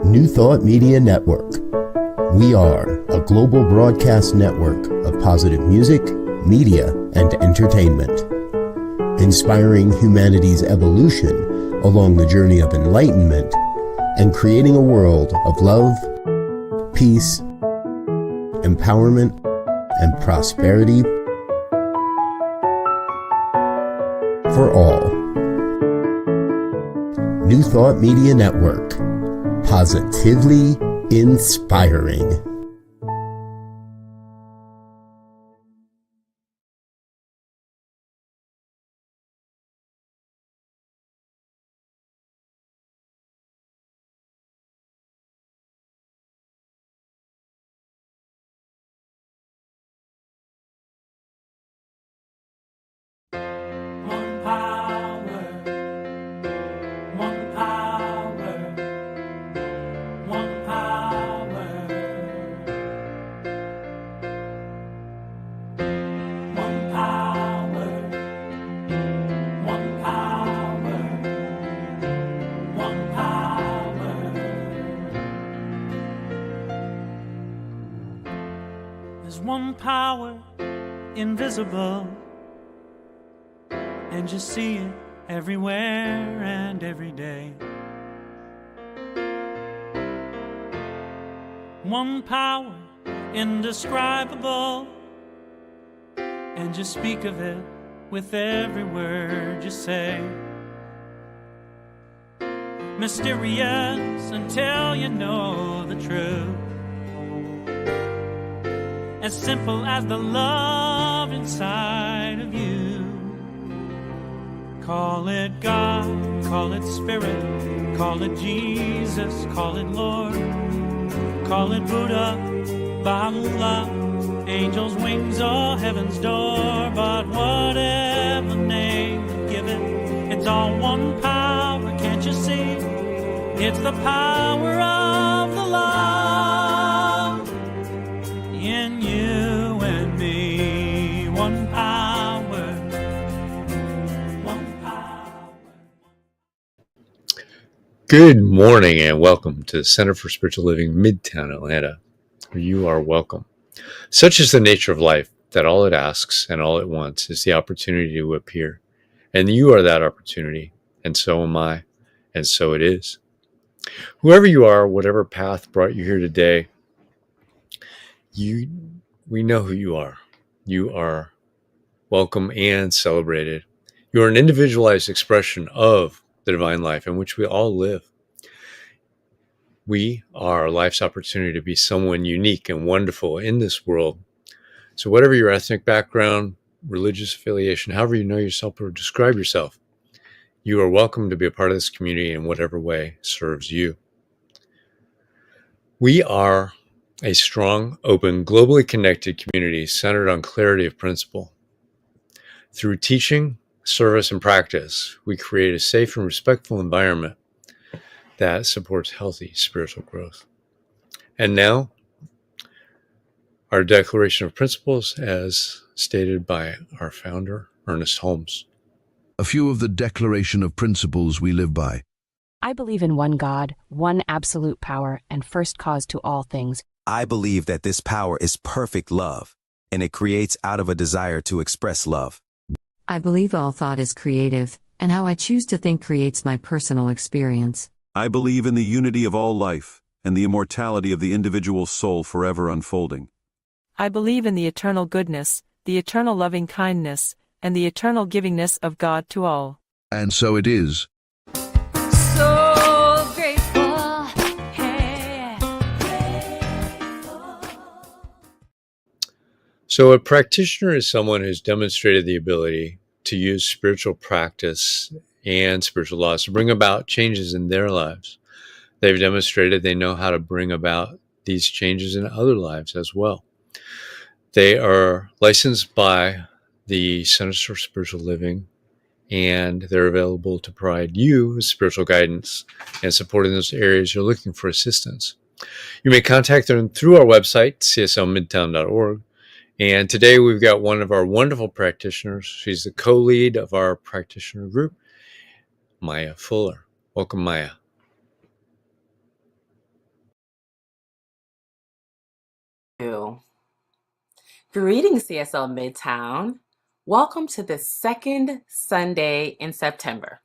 New Thought Media Network. We are a global broadcast network of positive music, media, and entertainment, inspiring humanity's evolution along the journey of enlightenment and creating a world of love, peace, empowerment, and prosperity for all. New Thought Media Network. Positively inspiring. One power, invisible, and you see it everywhere and every day. One power, indescribable, and you speak of it with every word you say. Mysterious until you know the truth. As simple as the love inside of you. Call it God, call it Spirit, call it Jesus, call it Lord, call it Buddha, Baha'u'llah, angels' wings or heaven's door. But whatever name you give it, it's all one power, can't you see? It's the power of the love in you and me. One power, one power. Good morning and welcome to the Center for Spiritual Living, Midtown, Atlanta. You are welcome. Such is the nature of life that all it asks and all it wants is the opportunity to appear. And you are that opportunity, and so am I, and so it is. Whoever you are, whatever path brought you here today, we know who you are. You are welcome and celebrated. You are an individualized expression of the divine life in which we all live. We are life's opportunity to be someone unique and wonderful in this world. So whatever your ethnic background, religious affiliation, however you know yourself or describe yourself, you are welcome to be a part of this community in whatever way serves you. We are a strong, open, globally connected community centered on clarity of principle. Through teaching, service, and practice, we create a safe and respectful environment that supports healthy spiritual growth. And now, our Declaration of Principles as stated by our founder, Ernest Holmes. A few of the Declaration of Principles we live by. I believe in one God, one absolute power, and first cause to all things. I believe that this power is perfect love, and it creates out of a desire to express love. I believe all thought is creative, and how I choose to think creates my personal experience. I believe in the unity of all life, and the immortality of the individual soul forever unfolding. I believe in the eternal goodness, the eternal loving kindness, and the eternal givingness of God to all. And so it is. So grateful, hey. So a practitioner is someone who's demonstrated the ability to use spiritual practice and spiritual laws to bring about changes in their lives. They've demonstrated they know how to bring about these changes in other lives as well. They are licensed by the Centers for Spiritual Living, and they're available to provide you with spiritual guidance and support in those areas you're looking for assistance. You may contact them through our website, cslmidtown.org. And today we've got one of our wonderful practitioners. She's the co-lead of our practitioner group, Maya Fuller. Welcome, Maya. Greetings, CSL Midtown. Welcome to the second Sunday in September.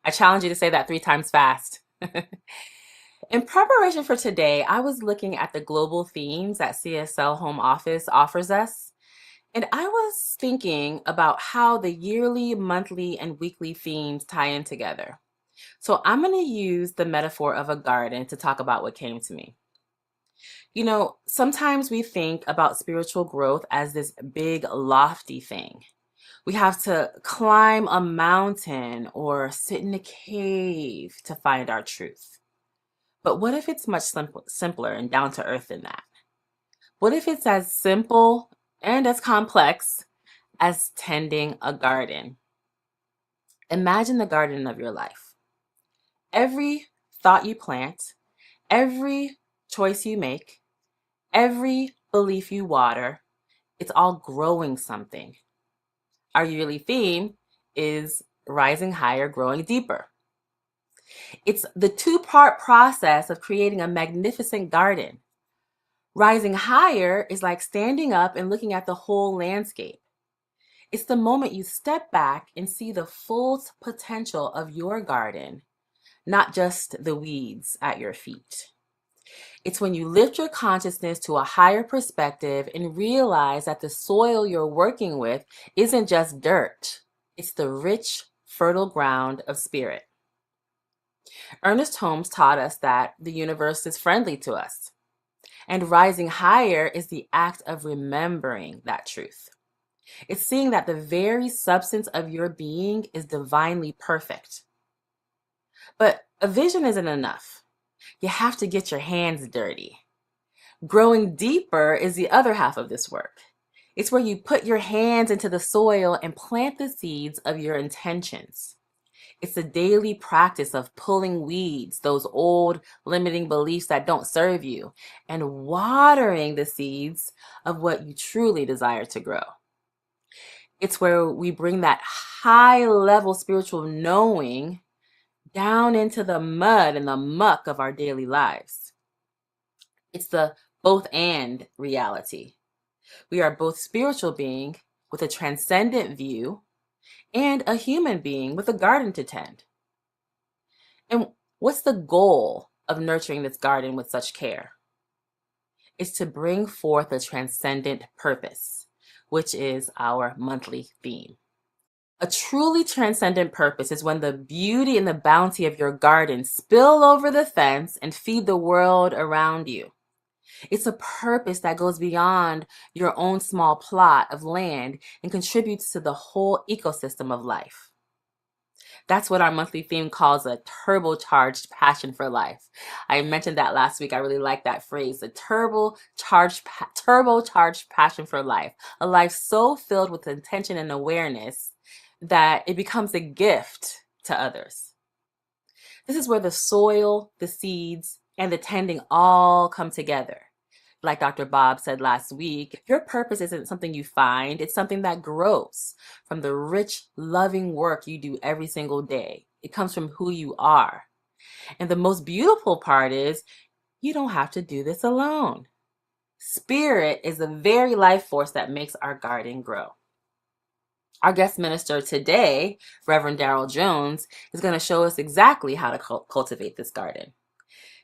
I challenge you to say that 3 times fast. In preparation for today, I was looking at the global themes that CSL Home Office offers us, and I was thinking about how the yearly, monthly, and weekly themes tie in together. So I'm going to use the metaphor of a garden to talk about what came to me. You know, sometimes we think about spiritual growth as this big, lofty thing. We have to climb a mountain or sit in a cave to find our truth. But what if it's much simpler and down to earth than that? What if it's as simple and as complex as tending a garden? Imagine the garden of your life. Every thought you plant, every choice you make, every belief you water, it's all growing something. Our yearly theme is rising higher, growing deeper. It's the 2-part process of creating a magnificent garden. Rising higher is like standing up and looking at the whole landscape. It's the moment you step back and see the full potential of your garden, not just the weeds at your feet. It's when you lift your consciousness to a higher perspective and realize that the soil you're working with isn't just dirt. It's the rich, fertile ground of spirit. Ernest Holmes taught us that the universe is friendly to us, and rising higher is the act of remembering that truth. It's seeing that the very substance of your being is divinely perfect. But a vision isn't enough. You have to get your hands dirty. Growing deeper is the other half of this work. It's where you put your hands into the soil and plant the seeds of your intentions. It's the daily practice of pulling weeds, those old limiting beliefs that don't serve you, and watering the seeds of what you truly desire to grow. It's where we bring that high-level spiritual knowing down into the mud and the muck of our daily lives. It's the both and reality. We are both spiritual being with a transcendent view and a human being with a garden to tend. And what's the goal of nurturing this garden with such care? It's to bring forth a transcendent purpose, which is our monthly theme. A truly transcendent purpose is when the beauty and the bounty of your garden spill over the fence and feed the world around you. It's a purpose that goes beyond your own small plot of land and contributes to the whole ecosystem of life. That's what our monthly theme calls a turbocharged passion for life. I mentioned that last week. I really like that phrase, the turbocharged passion for life. A life so filled with intention and awareness that it becomes a gift to others. This is where the soil, the seeds, and the tending all come together. Like Dr. Bob said last week, your purpose isn't something you find, it's something that grows from the rich, loving work you do every single day. It comes from who you are. And the most beautiful part is, you don't have to do this alone. Spirit is the very life force that makes our garden grow. Our guest minister today, Reverend Darrell Jones, is going to show us exactly how to cultivate this garden.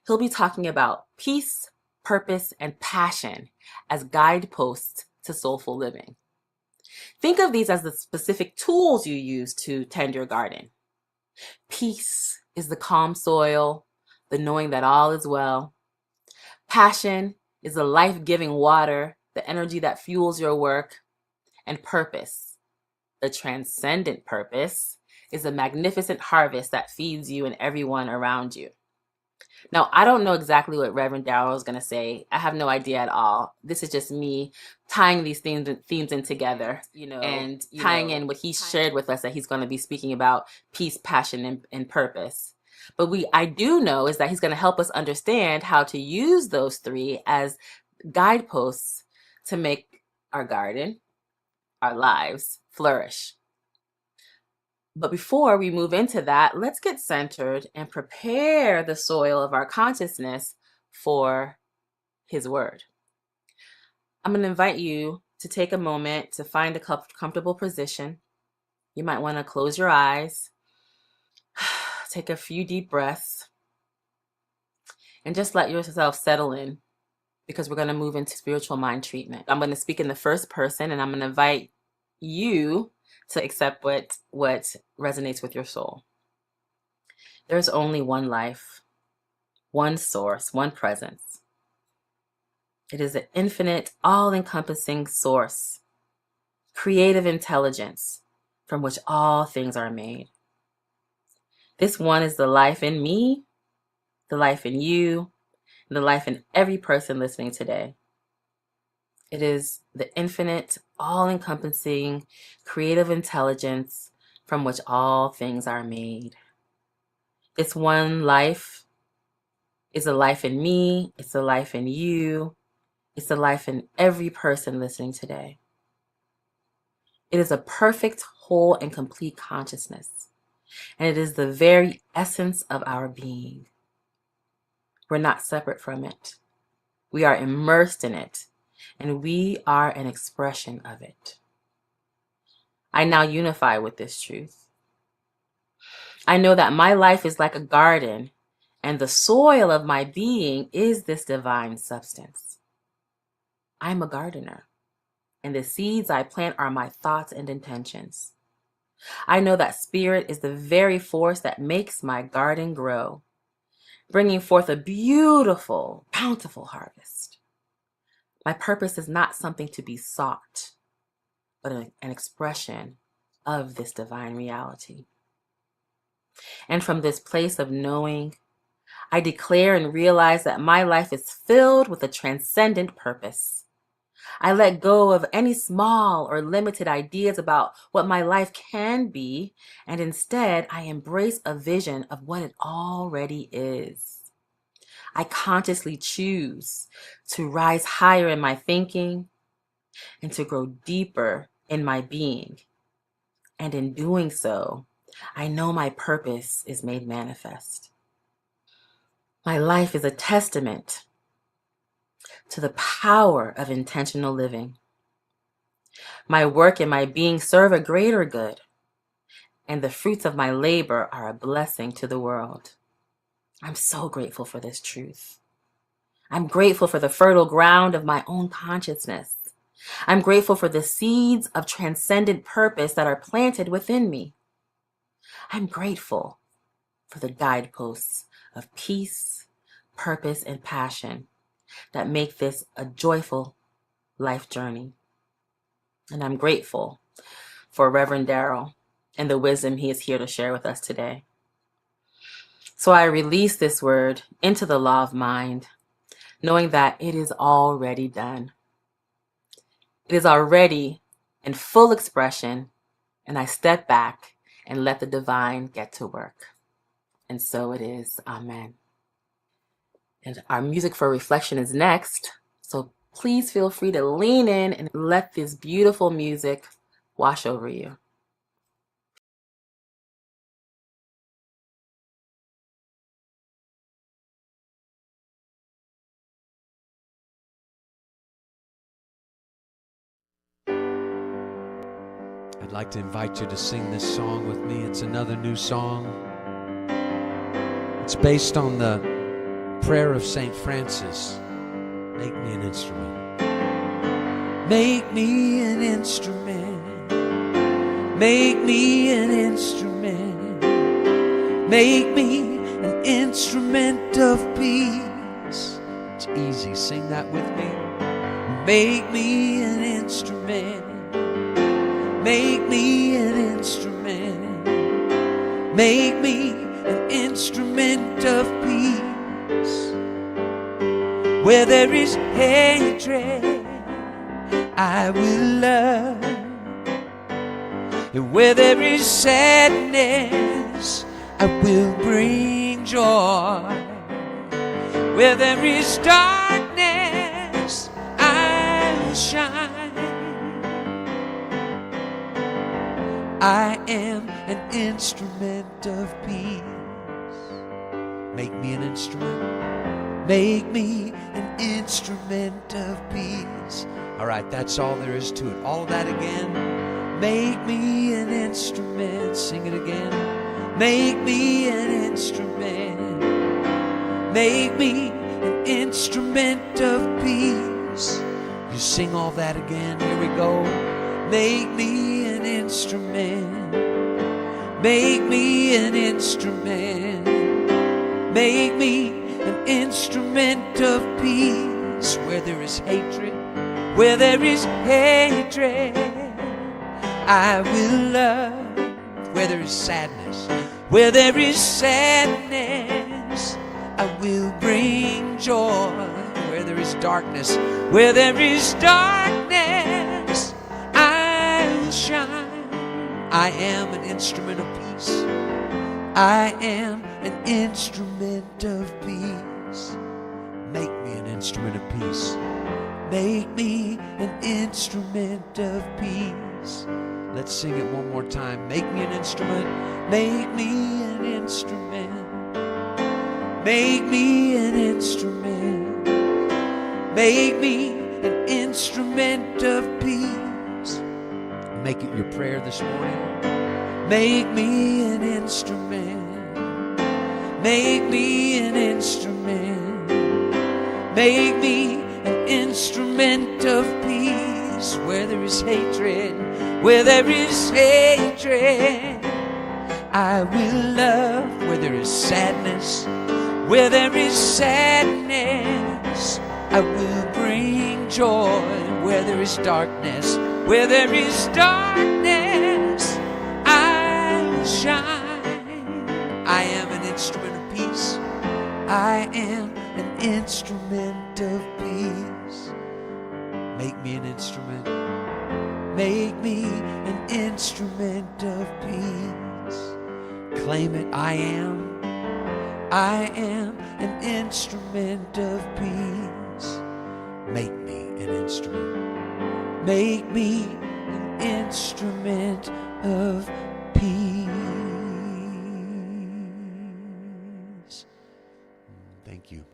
He'll be talking about peace, purpose, and passion as guideposts to soulful living. Think of these as the specific tools you use to tend your garden. Peace is the calm soil, the knowing that all is well. Passion is the life-giving water, the energy that fuels your work. And purpose, the transcendent purpose, is a magnificent harvest that feeds you and everyone around you. Now, I don't know exactly what Reverend Darrell is going to say. I have no idea at all. This is just me tying these themes in together, and tying in what he shared with us that he's going to be speaking about peace, passion, and purpose. But I do know is that he's going to help us understand how to use those 3 as guideposts to make our garden, our lives, flourish. But before we move into that, let's get centered and prepare the soil of our consciousness for his word. I'm going to invite you to take a moment to find a comfortable position. You might want to close your eyes, take a few deep breaths, and just let yourself settle in, because we're going to move into spiritual mind treatment. I'm going to speak in the first person, and I'm going to invite you to accept what resonates with your soul. There's only one life, one source, one presence. It is an infinite, all-encompassing source, creative intelligence from which all things are made. This one is the life in me, the life in you, and the life in every person listening today. It is the infinite, all-encompassing, creative intelligence from which all things are made. This one life is a life in me, it's a life in you, it's a life in every person listening today. It is a perfect, whole, and complete consciousness, and it is the very essence of our being. We're not separate from it. We are immersed in it, and we are an expression of it. I now unify with this truth. I know that my life is like a garden, and the soil of my being is this divine substance. I'm a gardener, and the seeds I plant are my thoughts and intentions. I know that spirit is the very force that makes my garden grow, bringing forth a beautiful, bountiful harvest. My purpose is not something to be sought, but an expression of this divine reality. And from this place of knowing, I declare and realize that my life is filled with a transcendent purpose. I let go of any small or limited ideas about what my life can be, and instead I embrace a vision of what it already is. I consciously choose to rise higher in my thinking and to grow deeper in my being. And in doing so, I know my purpose is made manifest. My life is a testament to the power of intentional living. My work and my being serve a greater good, and the fruits of my labor are a blessing to the world. I'm so grateful for this truth. I'm grateful for the fertile ground of my own consciousness. I'm grateful for the seeds of transcendent purpose that are planted within me. I'm grateful for the guideposts of peace, purpose, and passion that make this a joyful life journey. And I'm grateful for Reverend Darrell and the wisdom he is here to share with us today. So I release this word into the law of mind, knowing that it is already done. It is already in full expression, and I step back and let the divine get to work. And so it is. Amen. And our music for reflection is next. So please feel free to lean in and let this beautiful music wash over you. I'd like to invite you to sing this song with me. It's another new song. It's based on the prayer of St. Francis. Make me an instrument. Make me an instrument. Make me an instrument. Make me an instrument of peace. It's easy. Sing that with me. Make me an instrument. Make me an instrument. Make me an instrument of peace. Where there is hatred, I will love. And where there is sadness, I will bring joy. Where there is darkness, I will shine. I am an instrument of peace. Make me an instrument. Make me an instrument of peace. All right, that's all there is to it. All of that again. Make me an instrument. Sing it again. Make me an instrument. Make me an instrument of peace. You sing all that again. Here we go. Make me an instrument. Make me an instrument. Make me an instrument of peace. Where there is hatred, where there is hatred, I will love. Where there is sadness, where there is sadness, I will bring joy. Where there is darkness, where there is darkness, I will shine. I am an instrument of peace. I am an instrument of peace. Make me an instrument of peace. Make me an instrument of peace. Let's sing it one more time. Make me an instrument. Make me an instrument. Make me an instrument. Make me an instrument of peace. Make it your prayer this morning. Make me an instrument. Make me an instrument. Make me an instrument of peace. Where there is hatred, where there is hatred, I will love. Where there is sadness, where there is sadness, I will bring joy. Where there is darkness, where there is darkness, I will shine. I am an instrument of peace. I am an instrument of peace. Make me an instrument. Make me an instrument of peace. Claim it. I am an instrument of peace. Make me an instrument. Make me an instrument of peace. Thank you.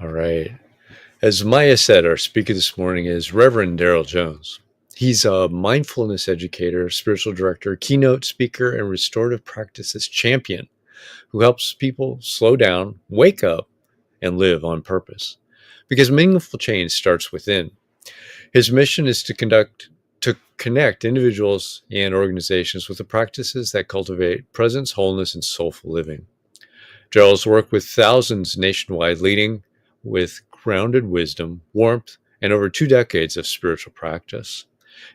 All right. As Maya said, our speaker this morning is Reverend Darrell Jones. He's a mindfulness educator, spiritual director, keynote speaker, and restorative practices champion who helps people slow down, wake up, and live on purpose. Because meaningful change starts within. His mission is to connect individuals and organizations with the practices that cultivate presence, wholeness, and soulful living. Darrell's worked with thousands nationwide, leading with grounded wisdom, warmth, and over 2 decades of spiritual practice.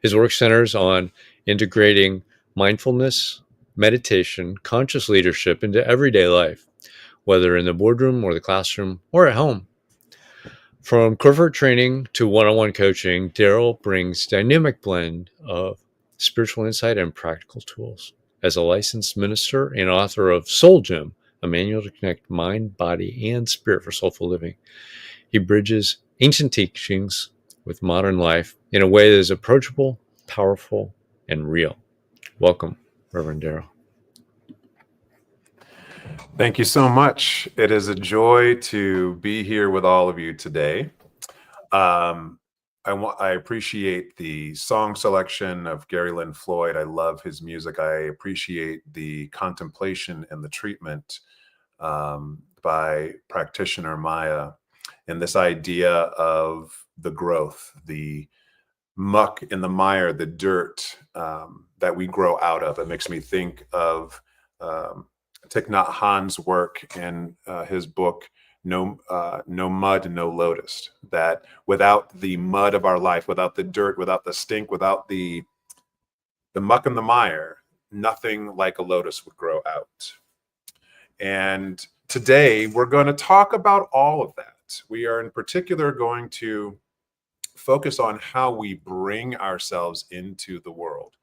His work centers on integrating mindfulness, meditation, conscious leadership into everyday life, whether in the boardroom or the classroom or at home. From corporate training to one-on-one coaching, Darrell brings dynamic blend of spiritual insight and practical tools. As a licensed minister and author of Soul Gym, a manual to connect mind, body, and spirit for soulful living, he bridges ancient teachings with modern life in a way that is approachable, powerful, and real. Welcome, Reverend Darrell. Thank you so much. It is a joy to be here with all of you today. I appreciate the song selection of Gary Lynn Floyd. I love his music. I appreciate the contemplation and the treatment by Practitioner Maya, and this idea of the growth, the muck in the mire, the dirt that we grow out of. It makes me think of Thich Nhat Hanh's work in his book, No Mud, No Lotus, that without the mud of our life, without the dirt, without the stink, without the muck and the mire, nothing like a lotus would grow out. And today we're going to talk about all of that. We are in particular going to focus on how we bring ourselves into the world.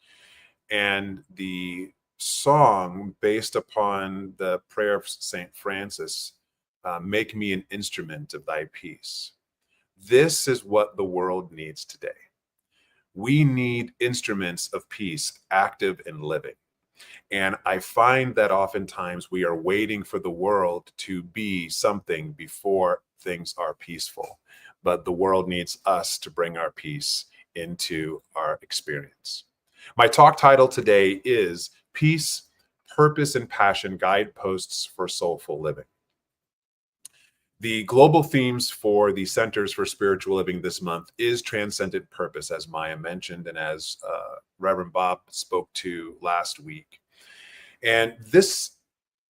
And the song based upon the prayer of St. Francis, make me an instrument of thy peace. This is what the world needs today. We need instruments of peace, active and living. And I find that oftentimes we are waiting for the world to be something before things are peaceful. But the world needs us to bring our peace into our experience. My talk title today is Peace, Purpose, and Passion, Guideposts for Soulful Living. The global themes for the Centers for Spiritual Living this month is Transcendent Purpose, as Maya mentioned, and as Reverend Bob spoke to last week. And this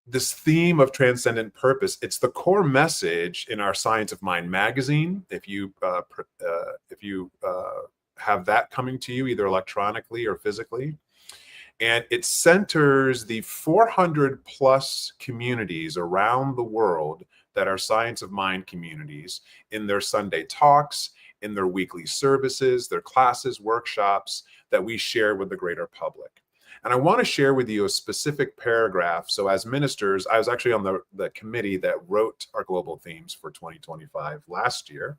theme of transcendent purpose, it's the core message in our Science of Mind magazine. If you have that coming to you either electronically or physically, and it centers the 400 plus communities around the world that are Science of Mind communities in their Sunday talks, in their weekly services, their classes, workshops that we share with the greater public. And I want to share with you a specific paragraph. So as ministers, I was actually on the committee that wrote our global themes for 2025 last year.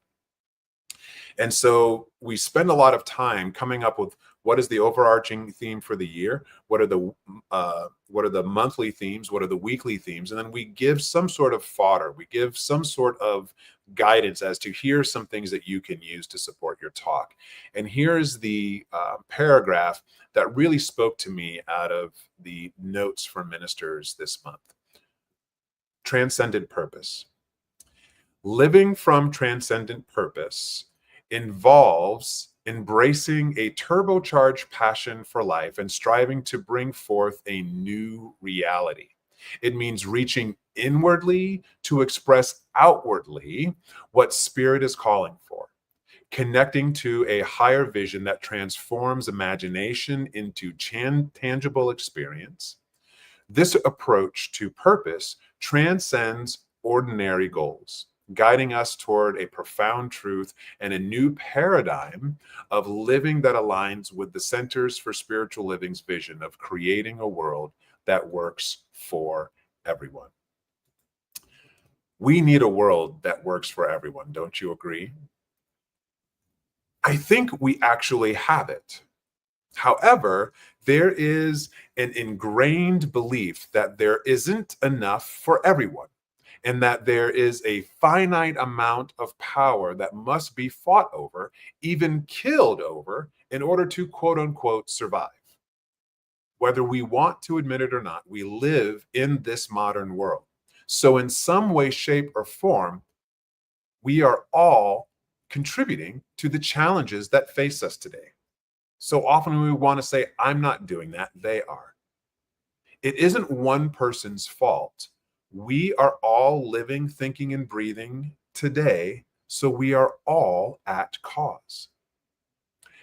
And so we spend a lot of time coming up with what is the overarching theme for the year, what are the monthly themes, what are the weekly themes, and then we give some sort of fodder, we give some sort of guidance as to here's some things that you can use to support your talk. And here's the paragraph that really spoke to me out of the notes from ministers this month. Transcendent purpose. Living from transcendent purpose involves embracing a turbocharged passion for life and striving to bring forth a new reality. It means reaching inwardly to express outwardly what spirit is calling for, connecting to a higher vision that transforms imagination into tangible experience. This approach to purpose transcends ordinary goals, guiding us toward a profound truth and a new paradigm of living that aligns with the Centers for Spiritual Living's vision of creating a world that works for everyone. We need a world that works for everyone, don't you agree? I think we actually have it. However, there is an ingrained belief that there isn't enough for everyone, and that there is a finite amount of power that must be fought over, even killed over, in order to quote unquote survive. Whether we want to admit it or not, we live in this modern world. So in some way, shape, or form, we are all contributing to the challenges that face us today. So often we want to say, I'm not doing that, they are. It isn't one person's fault. We are all living, thinking, and breathing today, so we are all at cause.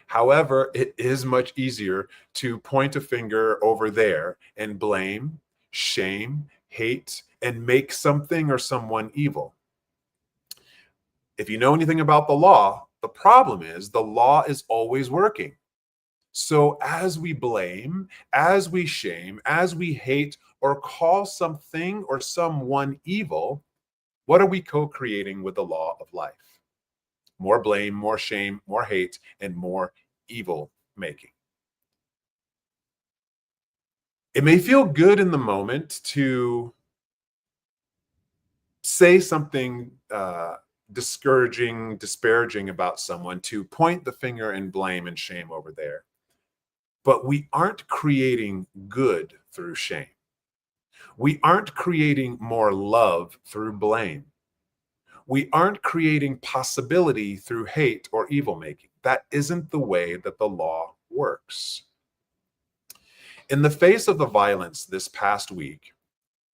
However, it is much easier to point a finger over there and blame, shame, hate, and make something or someone evil. If you know anything about the law, the problem is the law is always working. So as we blame, as we shame, as we hate, or call something or someone evil, what are we co-creating with the law of life? More blame, more shame, more hate, and more evil making. It may feel good in the moment to say something discouraging, disparaging about someone, to point the finger and blame and shame over there. But we aren't creating good through shame. We aren't creating more love through blame. We aren't creating possibility through hate or evil making. That isn't the way that the law works. In the face of the violence this past week,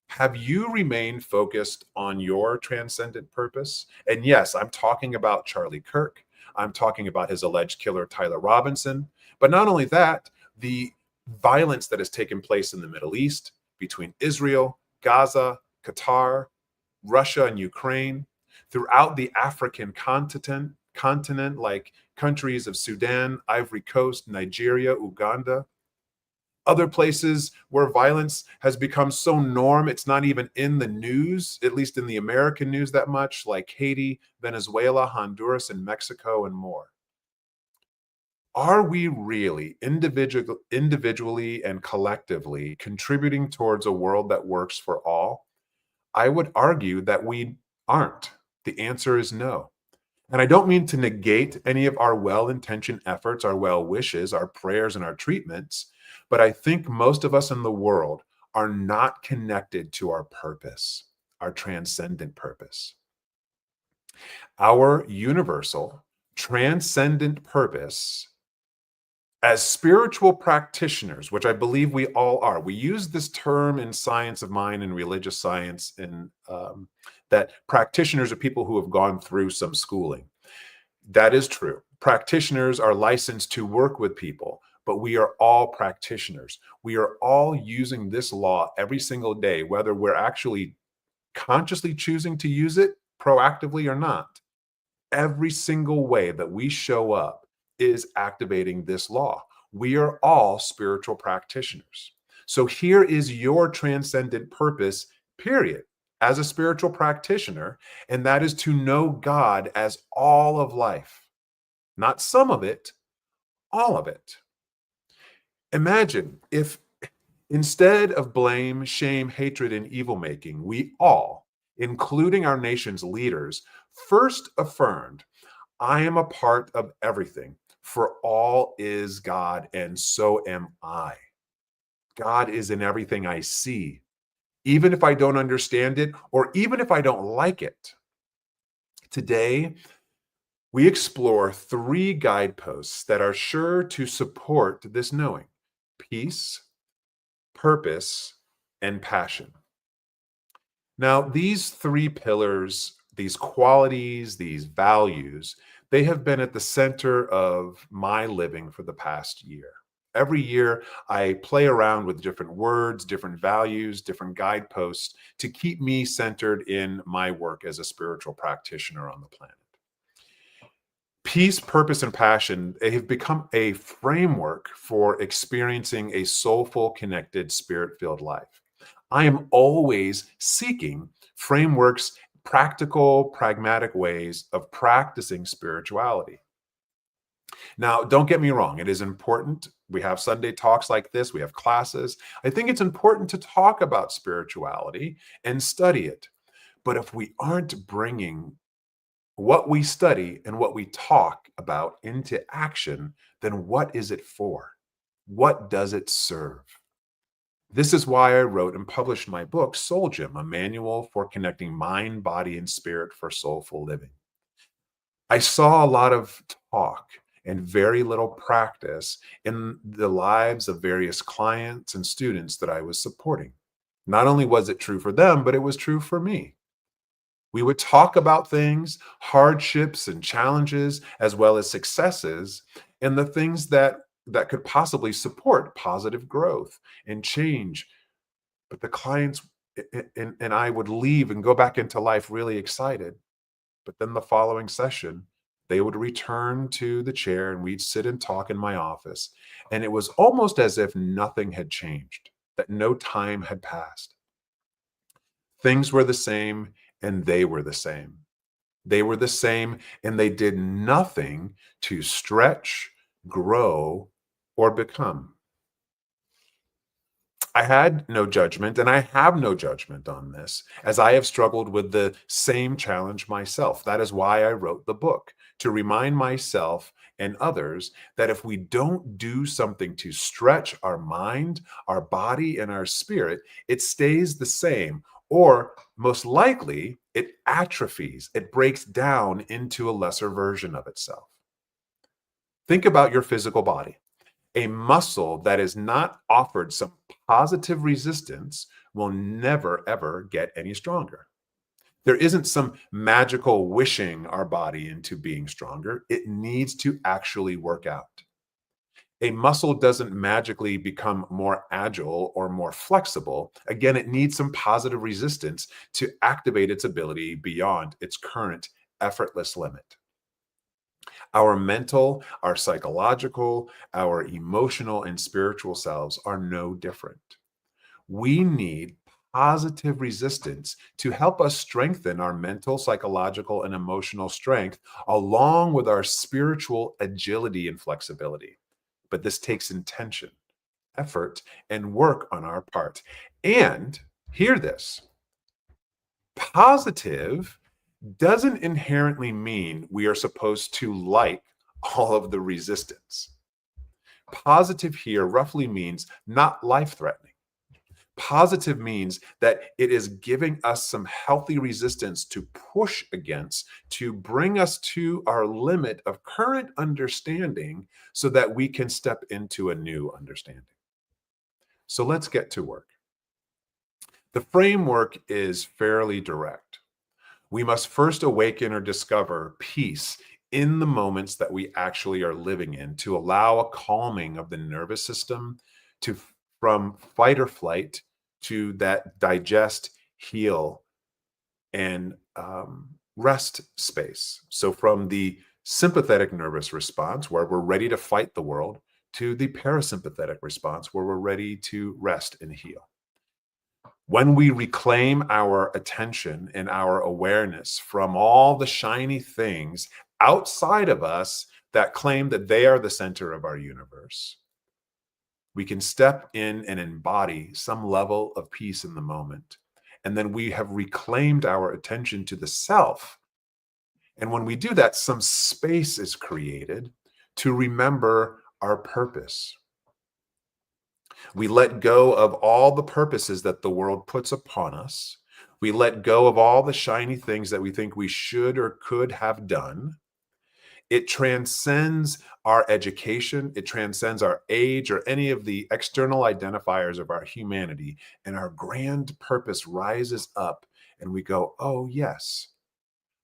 have you remained focused on your transcendent purpose? And yes, I'm talking about Charlie Kirk. I'm talking about his alleged killer, Tyler Robinson. But not only that, the violence that has taken place in the Middle East between Israel, Gaza, Qatar, Russia, and Ukraine, throughout the African continent, like countries of Sudan, Ivory Coast, Nigeria, Uganda, other places where violence has become so norm, it's not even in the news, at least in the American news that much, like Haiti, Venezuela, Honduras, and Mexico, and more. Are we really individually and collectively contributing towards a world that works for all? I would argue that we aren't. The answer is no. And I don't mean to negate any of our well-intentioned efforts, our well wishes, our prayers, and our treatments, but I think most of us in the world are not connected to our purpose, our transcendent purpose. Our universal, transcendent purpose as spiritual practitioners, which I believe we all are. We use this term in science of mind and religious science, and that practitioners are people who have gone through some schooling. That is true. Practitioners are licensed to work with people, but we are all practitioners. We are all using this law every single day, whether we're actually consciously choosing to use it proactively or not. Every single way that we show up is activating this law. We are all spiritual practitioners. So here is your transcendent purpose, period, as a spiritual practitioner, and that is to know God as all of life, not some of it, all of it. Imagine if instead of blame, shame, hatred, and evil making, we all, including our nation's leaders, first affirmed, I am a part of everything, for all is God, and so am I. God is in everything I see, even if I don't understand it, or even if I don't like it. Today, we explore 3 guideposts that are sure to support this knowing: peace, purpose, and passion. Now, these 3 pillars, these qualities, these values, they have been at the center of my living for the past year. Every year, I play around with different words, different values, different guideposts to keep me centered in my work as a spiritual practitioner on the planet. Peace, purpose, and passion, they have become a framework for experiencing a soulful, connected, spirit-filled life. I am always seeking frameworks, practical, pragmatic ways of practicing spirituality. Now, don't get me wrong, it is important. We have Sunday talks like this, we have classes. I think it's important to talk about spirituality and study it. But if we aren't bringing what we study and what we talk about into action, then what is it for? What does it serve? This is why I wrote and published my book, Soul Gym, a manual for connecting mind, body, and spirit for soulful living. I saw a lot of talk and very little practice in the lives of various clients and students that I was supporting. Not only was it true for them, but it was true for me. We would talk about things, hardships and challenges, as well as successes, and the things that could possibly support positive growth and change. But the clients and I would leave and go back into life really excited. But then the following session, they would return to the chair and we'd sit and talk in my office. And it was almost as if nothing had changed, that no time had passed. Things were the same and they were the same. They were the same and they did nothing to stretch, grow, or become. I had no judgment, and I have no judgment on this, as I have struggled with the same challenge myself. That is why I wrote the book, to remind myself and others that if we don't do something to stretch our mind, our body, and our spirit, it stays the same, or most likely, it atrophies, it breaks down into a lesser version of itself. Think about your physical body. A muscle that is not offered some positive resistance will never, ever get any stronger. There isn't some magical wishing our body into being stronger. It needs to actually work out. A muscle doesn't magically become more agile or more flexible. Again, it needs some positive resistance to activate its ability beyond its current effortless limit. Our mental, our psychological, our emotional and spiritual selves are no different. We need positive resistance to help us strengthen our mental, psychological, and emotional strength, along with our spiritual agility and flexibility. But this takes intention, effort, and work on our part. And hear this, positive doesn't inherently mean we are supposed to like all of the resistance. Positive here roughly means not life-threatening. Positive means that it is giving us some healthy resistance to push against, to bring us to our limit of current understanding so that we can step into a new understanding. So let's get to work. The framework is fairly direct. We must first awaken or discover peace in the moments that we actually are living in to allow a calming of the nervous system from fight or flight to that digest, heal, and rest space. So from the sympathetic nervous response, where we're ready to fight the world, to the parasympathetic response, where we're ready to rest and heal. When we reclaim our attention and our awareness from all the shiny things outside of us that claim that they are the center of our universe, we can step in and embody some level of peace in the moment. And then we have reclaimed our attention to the self. And when we do that, some space is created to remember our purpose. We let go of all the purposes that the world puts upon us. We let go of all the shiny things that we think we should or could have done. It transcends our education. It transcends our age or any of the external identifiers of our humanity. And our grand purpose rises up and we go, oh yes,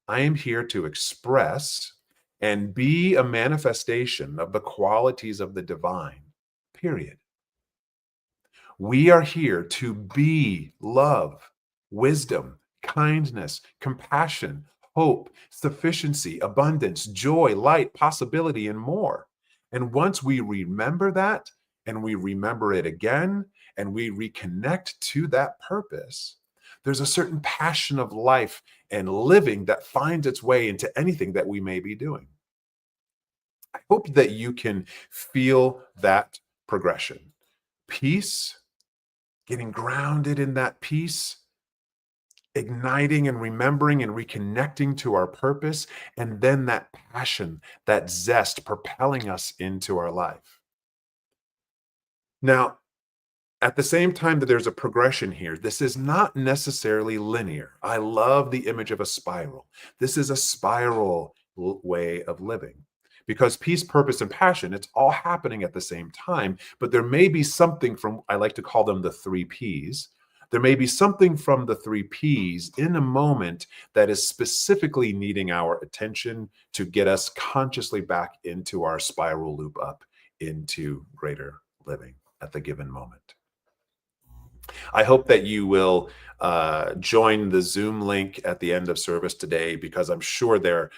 I am here to express and be a manifestation of the qualities of the divine, period. We are here to be love, wisdom, kindness, compassion, hope, sufficiency, abundance, joy, light, possibility, and more. And once we remember that, and we remember it again, and we reconnect to that purpose, there's a certain passion of life and living that finds its way into anything that we may be doing. I hope that you can feel that progression. Peace, getting grounded in that peace, igniting and remembering and reconnecting to our purpose, and then that passion, that zest propelling us into our life. Now, at the same time that there's a progression here, this is not necessarily linear. I love the image of a spiral. This is a spiral way of living. Because peace, purpose, and passion, it's all happening at the same time, but there may be something from, I like to call them the 3 Ps. There may be something from the 3 Ps in a moment that is specifically needing our attention to get us consciously back into our spiral loop up into greater living at the given moment. I hope that you will join the Zoom link at the end of service today, because I'm sure there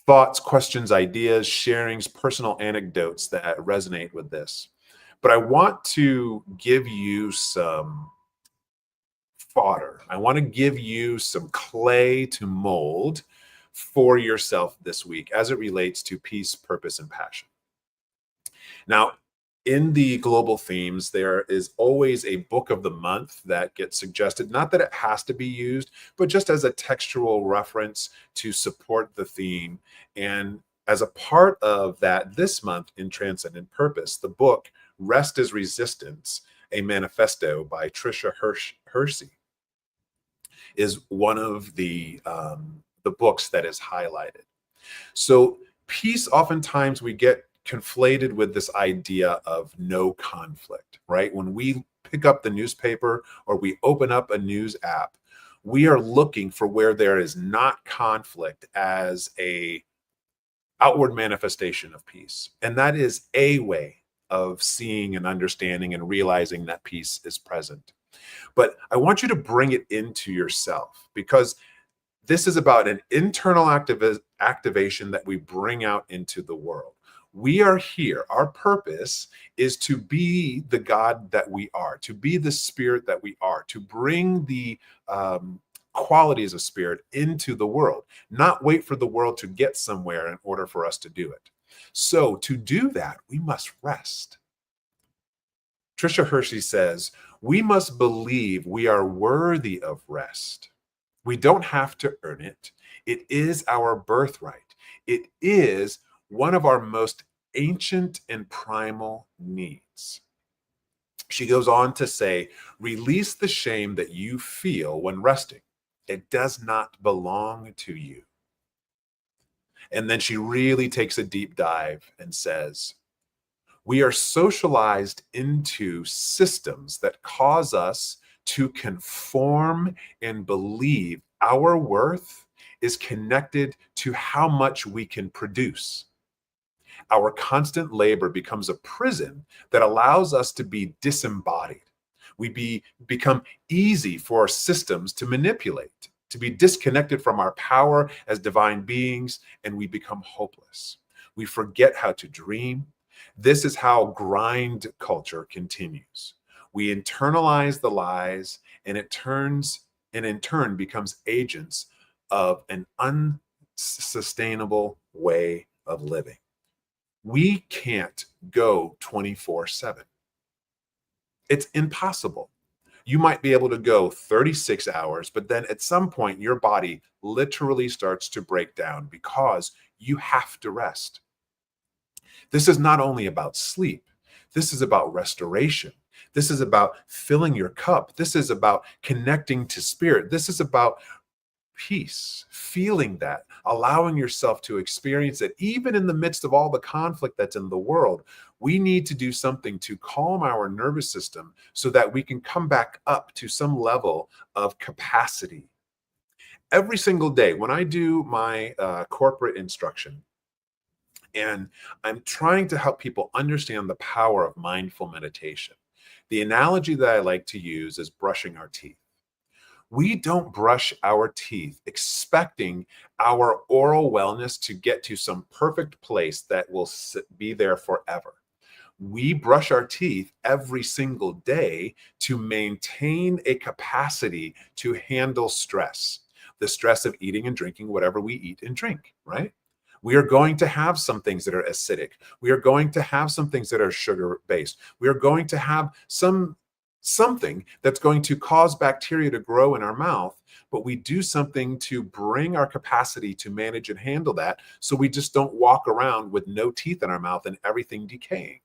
thoughts, questions, ideas, sharings, personal anecdotes that resonate with this. But I want to give you some fodder. I want to give you some clay to mold for yourself this week as it relates to peace, purpose, and passion. Now, in the global themes, there is always a book of the month that gets suggested. Not that it has to be used, but just as a textual reference to support the theme. And as a part of that, this month in Transcendent Purpose, the book Rest is Resistance, a Manifesto by Tricia Hersey, is one of the books that is highlighted. So peace, oftentimes we get conflated with this idea of no conflict, right? When we pick up the newspaper or we open up a news app, we are looking for where there is not conflict as a outward manifestation of peace. And that is a way of seeing and understanding and realizing that peace is present. But I want you to bring it into yourself, because This is about an internal activation that we bring out into the world. We are here. Our purpose is to be the God that we are, to be the spirit that we are, to bring the qualities of spirit into the world, not wait for the world to get somewhere in order for us to do it. So to do that, we must rest. Tricia Hershey says, we must believe we are worthy of rest. We don't have to earn it. It is our birthright. It is one of our most ancient and primal needs. She goes on to say, release the shame that you feel when resting. It does not belong to you. And then she really takes a deep dive and says, we are socialized into systems that cause us to conform and believe our worth is connected to how much we can produce. Our constant labor becomes a prison that allows us to be disembodied. We become easy for our systems to manipulate, to be disconnected from our power as divine beings, and we become hopeless. We forget how to dream. This is how grind culture continues. We internalize the lies, and in turn becomes agents of an unsustainable way of living. We can't go 24/7. It's impossible. You might be able to go 36 hours, but then at some point your body literally starts to break down because you have to rest. This is not only about sleep. This is about restoration. This is about filling your cup. This is about connecting to spirit. This is about peace, feeling that, allowing yourself to experience it. Even in the midst of all the conflict that's in the world, we need to do something to calm our nervous system so that we can come back up to some level of capacity. Every single day when I do my corporate instruction, and I'm trying to help people understand the power of mindful meditation, the analogy that I like to use is brushing our teeth. We don't brush our teeth expecting our oral wellness to get to some perfect place that will be there forever. We brush our teeth every single day to maintain a capacity to handle stress, the stress of eating and drinking whatever we eat and drink, right? We are going to have some things that are acidic. We are going to have some things that are sugar-based. We are going to have something that's going to cause bacteria to grow in our mouth, but we do something to bring our capacity to manage and handle that so we just don't walk around with no teeth in our mouth and everything decaying.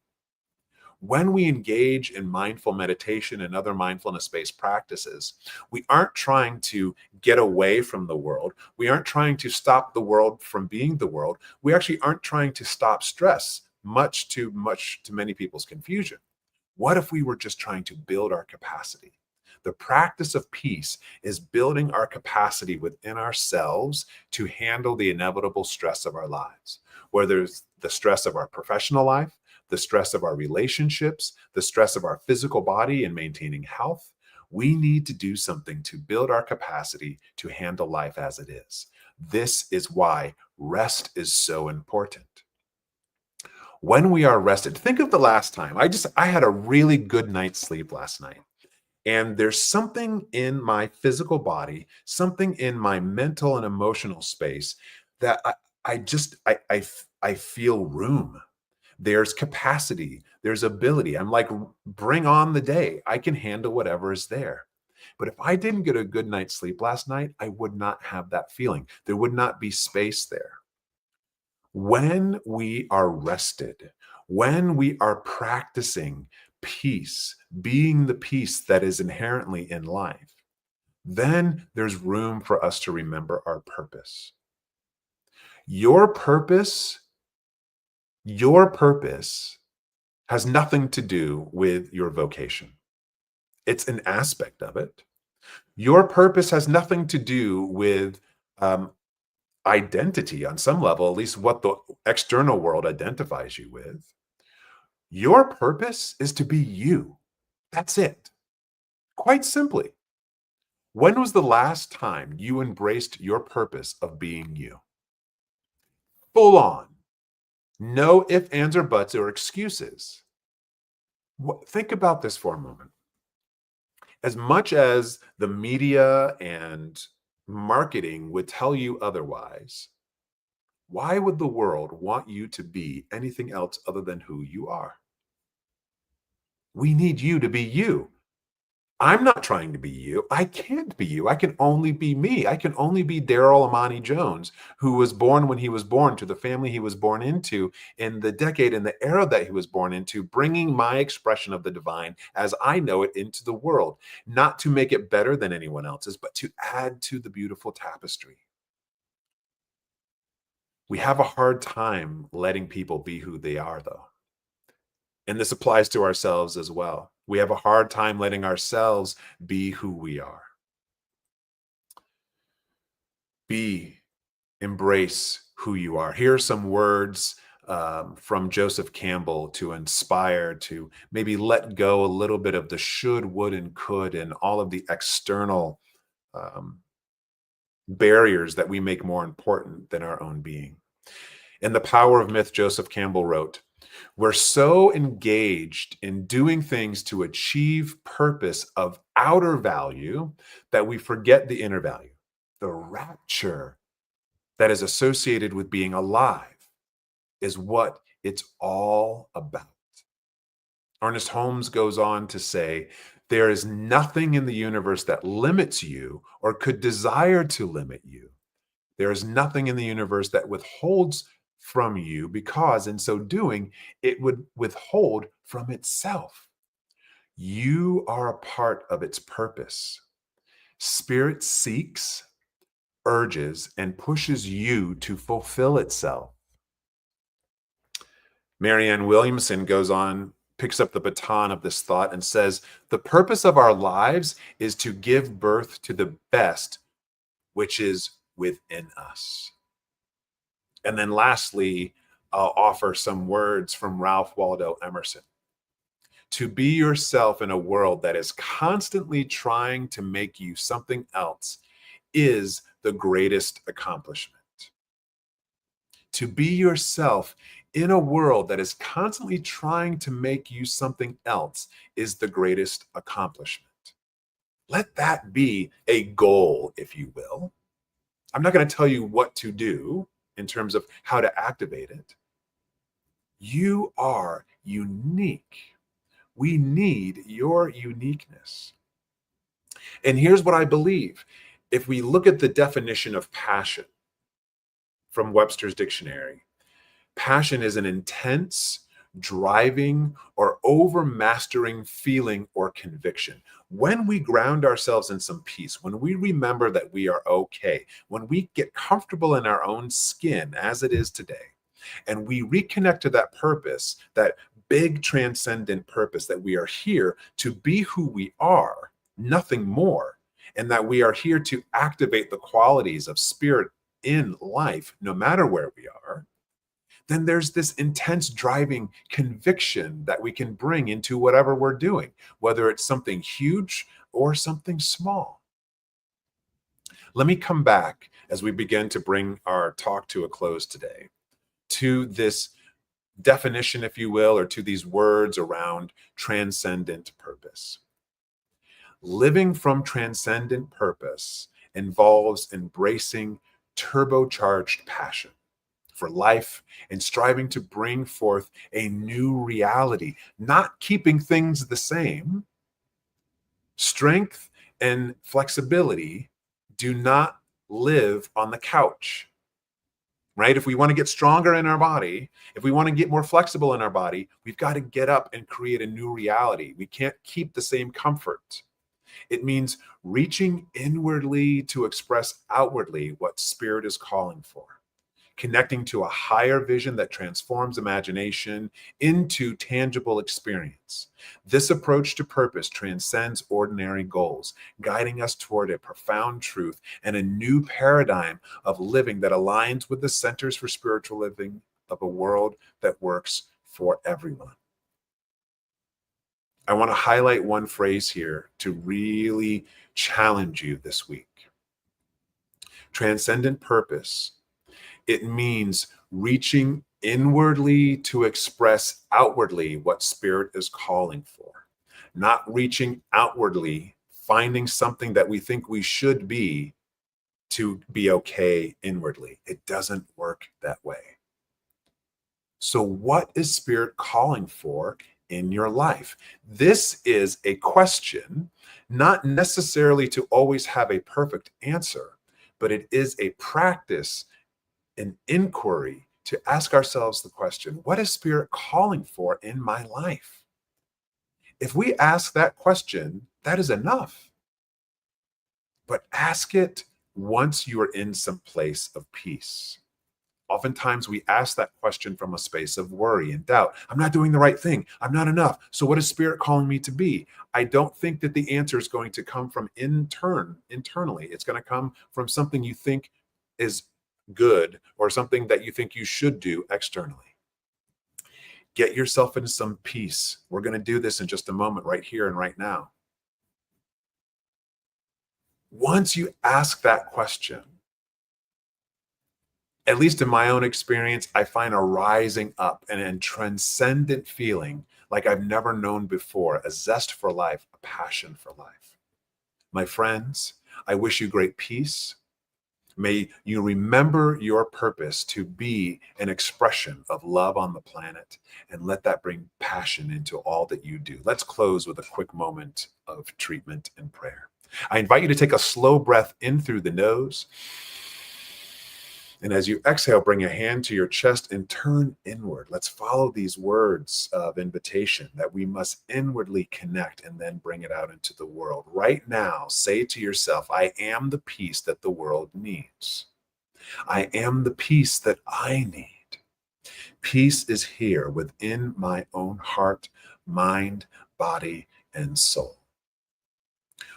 When we engage in mindful meditation and other mindfulness-based practices, we aren't trying to get away from the world. We aren't trying to stop the world from being the world. We actually aren't trying to stop stress, much to many people's confusion. What if we were just trying to build our capacity? The practice of peace is building our capacity within ourselves to handle the inevitable stress of our lives, whether it's the stress of our professional life, the stress of our relationships, the stress of our physical body and maintaining health. We need to do something to build our capacity to handle life as it is. This is why rest is so important. When we are rested, think of the last time. I had a really good night's sleep last night. And there's something in my physical body, something in my mental and emotional space that I feel room. There's capacity, there's ability. I'm like, bring on the day. I can handle whatever is there. But if I didn't get a good night's sleep last night, I would not have that feeling. There would not be space there. When we are rested, when we are practicing peace, being the peace that is inherently in life, then there's room for us to remember our purpose. Your purpose has nothing to do with your vocation. It's an aspect of it. Your purpose has nothing to do with identity on some level, at least what the external world identifies you with. Your purpose is to be you. That's it. Quite simply. When was the last time you embraced your purpose of being you? Full on. No ifs, ands, or buts, or excuses. Think about this for a moment. As much as the media and marketing would tell you otherwise, why would the world want you to be anything else other than who you are? We need you to be you. I'm not trying to be you. I can't be you. I can only be me. I can only be Darrell Amani Jones, who was born when he was born, to the family he was born into, in the decade and the era that he was born into, bringing my expression of the divine as I know it into the world, not to make it better than anyone else's, but to add to the beautiful tapestry. We have a hard time letting people be who they are, though. And this applies to ourselves as well. We have a hard time letting ourselves be who we are. Embrace who you are. Here are some words from Joseph Campbell to inspire, to maybe let go a little bit of the should, would, and could, and all of the external barriers that we make more important than our own being. In The Power of Myth, Joseph Campbell wrote, "We're so engaged in doing things to achieve purpose of outer value that we forget the inner value, the rapture that is associated with being alive is what it's all about." Ernest Holmes goes on to say, "There is nothing in the universe that limits you or could desire to limit you. There is nothing in the universe that withholds from you, because in so doing, it would withhold from itself. You are a part of its purpose. Spirit seeks, urges, and pushes you to fulfill itself." Marianne Williamson goes on, picks up the baton of this thought and says, "The purpose of our lives is to give birth to the best, which is within us." And then lastly, I'll offer some words from Ralph Waldo Emerson. "To be yourself in a world that is constantly trying to make you something else is the greatest accomplishment." To be yourself in a world that is constantly trying to make you something else is the greatest accomplishment. Let that be a goal, if you will. I'm not going to tell you what to do in terms of how to activate it. You are unique. We need your uniqueness. And here's what I believe. If we look at the definition of passion from Webster's dictionary, passion is an intense, driving, or overmastering feeling or conviction. When we ground ourselves in some peace, when we remember that we are okay, when we get comfortable in our own skin as it is today, and we reconnect to that purpose, that big transcendent purpose, that we are here to be who we are, nothing more, and that we are here to activate the qualities of spirit in life, no matter where we are, then there's this intense driving conviction that we can bring into whatever we're doing, whether it's something huge or something small. Let me come back as we begin to bring our talk to a close today to this definition, if you will, or to these words around transcendent purpose. Living from transcendent purpose involves embracing turbocharged passion for life and striving to bring forth a new reality, not keeping things the same. Strength and flexibility do not live on the couch, right? If we want to get stronger in our body, if we want to get more flexible in our body, we've got to get up and create a new reality. We can't keep the same comfort. It means reaching inwardly to express outwardly what spirit is calling for, connecting to a higher vision that transforms imagination into tangible experience. This approach to purpose transcends ordinary goals, guiding us toward a profound truth and a new paradigm of living that aligns with the Centers for Spiritual Living of a world that works for everyone. I want to highlight one phrase here to really challenge you this week. Transcendent purpose. It means reaching inwardly to express outwardly what Spirit is calling for, not reaching outwardly, finding something that we think we should be to be okay inwardly. It doesn't work that way. So what is Spirit calling for in your life? This is a question, not necessarily to always have a perfect answer, but it is a practice, an inquiry to ask ourselves the question, what is Spirit calling for in my life? If we ask that question, that is enough. But ask it once you are in some place of peace. Oftentimes we ask that question from a space of worry and doubt. I'm not doing the right thing. I'm not enough. So what is Spirit calling me to be? I don't think that the answer is going to come from internally. It's going to come from something you think is good or something that you think you should do externally. Get yourself into some peace. We're going to do this in just a moment, right here and right now. Once you ask that question, at least in my own experience, I find a rising up and a transcendent feeling like I've never known before, a zest for life, a passion for life. My friends, I wish you great peace. May you remember your purpose to be an expression of love on the planet, and let that bring passion into all that you do. Let's close with a quick moment of treatment and prayer. I invite you to take a slow breath in through the nose. And as you exhale, bring a hand to your chest and turn inward. Let's follow these words of invitation that we must inwardly connect and then bring it out into the world. Right now, say to yourself, I am the peace that the world needs. I am the peace that I need. Peace is here within my own heart, mind, body, and soul.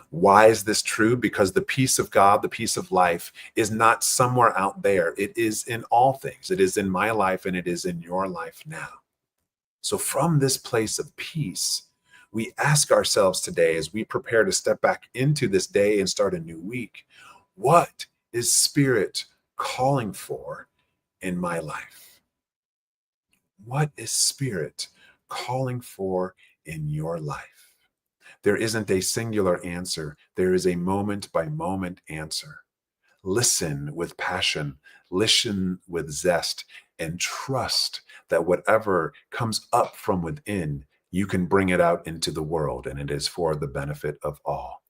Why is this true? Because the peace of God, the peace of life, is not somewhere out there. It is in all things. It is in my life and it is in your life now. So from this place of peace, we ask ourselves today as we prepare to step back into this day and start a new week, what is Spirit calling for in my life? What is Spirit calling for in your life? There isn't a singular answer. There is a moment-by-moment answer. Listen with passion, listen with zest, and trust that whatever comes up from within, you can bring it out into the world, and it is for the benefit of all.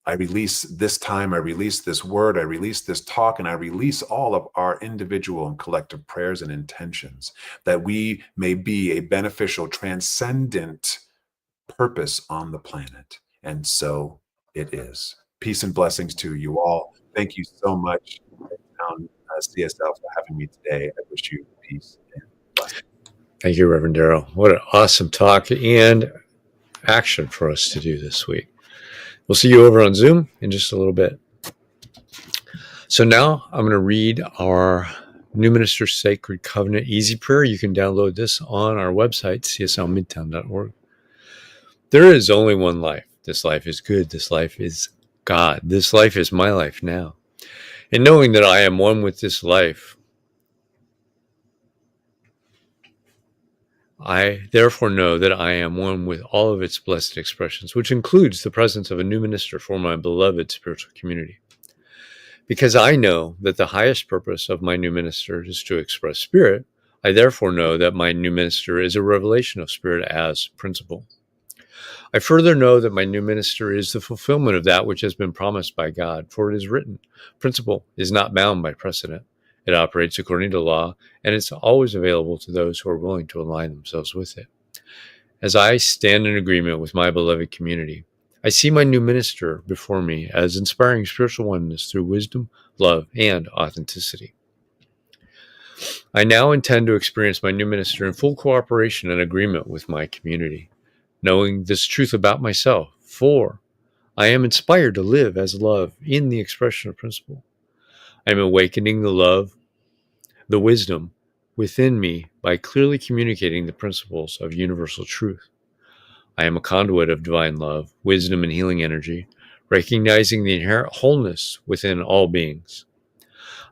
I release this time, I release this word, I release this talk, and I release all of our individual and collective prayers and intentions that we may be a beneficial, transcendent purpose on the planet. And so it is. Peace and blessings to you all. Thank you so much, CSL, for having me today. I wish you peace and blessings. Thank you, Reverend Darrell. What an awesome talk and action for us to do this week. We'll see you over on Zoom in just a little bit. So now I'm going to read our New Minister Sacred Covenant Easy Prayer. You can download this on our website, cslmidtown.org. There is only one life. This life is good. This life is God. This life is my life now. And knowing that I am one with this life, I therefore know that I am one with all of its blessed expressions, which includes the presence of a new minister for my beloved spiritual community. Because I know that the highest purpose of my new minister is to express Spirit, I therefore know that my new minister is a revelation of Spirit as principle. I further know that my new minister is the fulfillment of that which has been promised by God, for it is written, principle is not bound by precedent. It operates according to law, and it's always available to those who are willing to align themselves with it. As I stand in agreement with my beloved community, I see my new minister before me as inspiring spiritual oneness through wisdom, love, and authenticity. I now intend to experience my new minister in full cooperation and agreement with my community, knowing this truth about myself, for I am inspired to live as love in the expression of principle. I am awakening the love, the wisdom within me by clearly communicating the principles of universal truth. I am a conduit of divine love, wisdom, and healing energy, recognizing the inherent wholeness within all beings.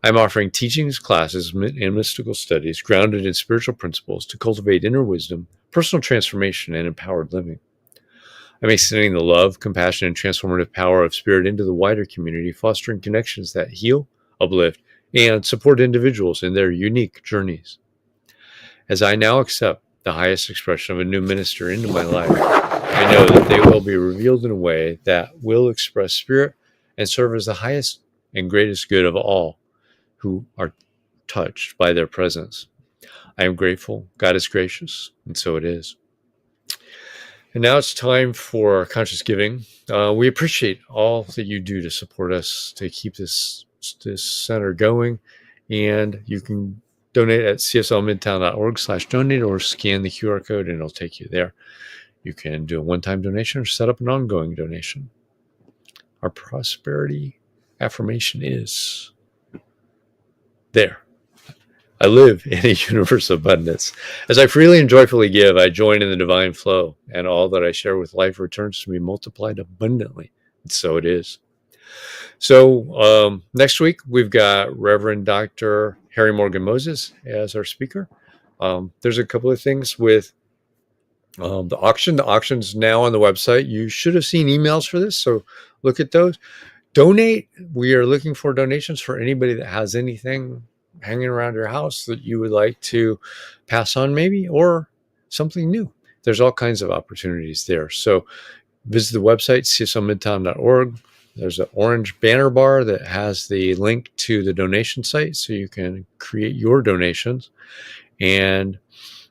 I'm offering teachings, classes, and mystical studies grounded in spiritual principles to cultivate inner wisdom, personal transformation, and empowered living. I'm extending the love, compassion, and transformative power of spirit into the wider community, fostering connections that heal, uplift, and support individuals in their unique journeys. As I now accept the highest expression of a new minister into my life, I know that they will be revealed in a way that will express spirit and serve as the highest and greatest good of all who are touched by their presence. I am grateful. God is gracious, and so it is. And now it's time for conscious giving. We appreciate all that you do to support us to keep this center going, and you can donate at cslmidtown.org/donate or scan the QR code and it'll take you there. You can do a one-time donation or set up an ongoing donation. Our prosperity affirmation is there. I live in a universe of abundance. As I freely and joyfully give, I join in the divine flow, and all that I share with life returns to me multiplied abundantly. And so it is. So next week, we've got Reverend Dr. Harry Morgan Moses as our speaker. There's a couple of things with the auction. The auction's now on the website. You should have seen emails for this, so look at those. Donate. We are looking for donations for anybody that has anything hanging around your house that you would like to pass on maybe, or something new. There's all kinds of opportunities there. So visit the website, cslmidtown.org. There's an orange banner bar that has the link to the donation site, so you can create your donations. And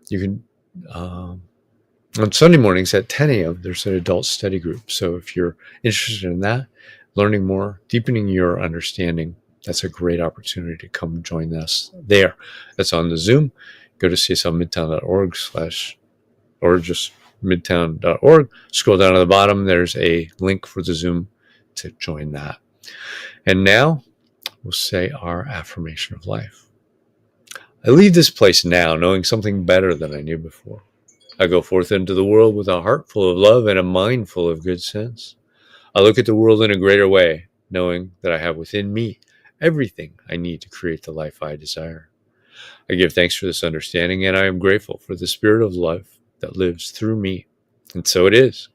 you can, on Sunday mornings at 10 a.m., there's an adult study group. So if you're interested in that, learning more, deepening your understanding, that's a great opportunity to come join us there. That's on the Zoom. Go to cslmidtown.org or just midtown.org. Scroll down to the bottom. There's a link for the Zoom to join that. And now we'll say our affirmation of life. I leave this place now knowing something better than I knew before. I go forth into the world with a heart full of love and a mind full of good sense. I look at the world in a greater way, knowing that I have within me everything I need to create the life I desire. I give thanks for this understanding, and I am grateful for the spirit of love that lives through me. And so it is.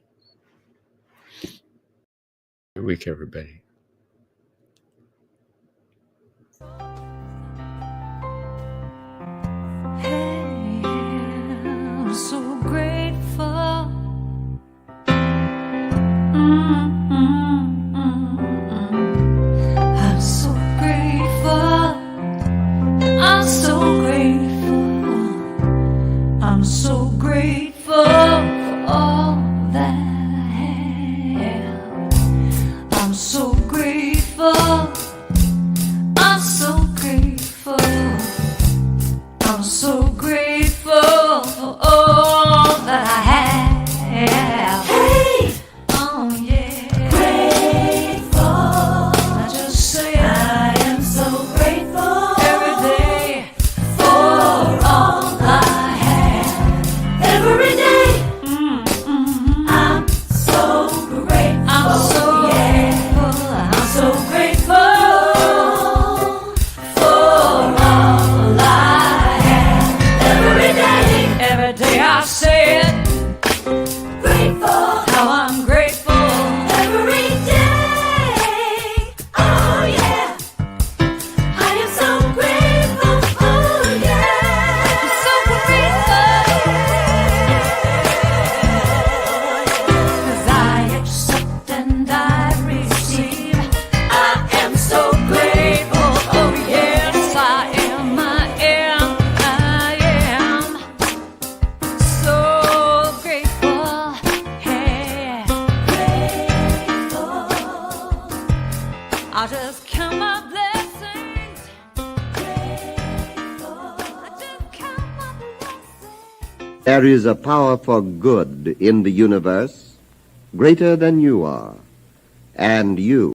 Good week, everybody. Hey, I'm so grateful. I'm so grateful. I'm so grateful. I'm so grateful for all that I have. I'm so grateful. I'm so grateful. I'm so grateful for all that I have. Hey! Oh yeah. Grateful. I just say I am so grateful every day for all I have. Every day. I'm so grateful. I'm so grateful. I'm so grateful for all I have. Every day I say it. Grateful. How I'm grateful every day. Oh yeah. I am so grateful. Oh yeah. I'm so grateful. 'Cause I accept and I receive. I am so grateful. Oh yes, I am. I am so grateful. Hey, grateful. I just count my blessings. Grateful. I just count my blessings. There is a power for good in the universe greater than you are, and you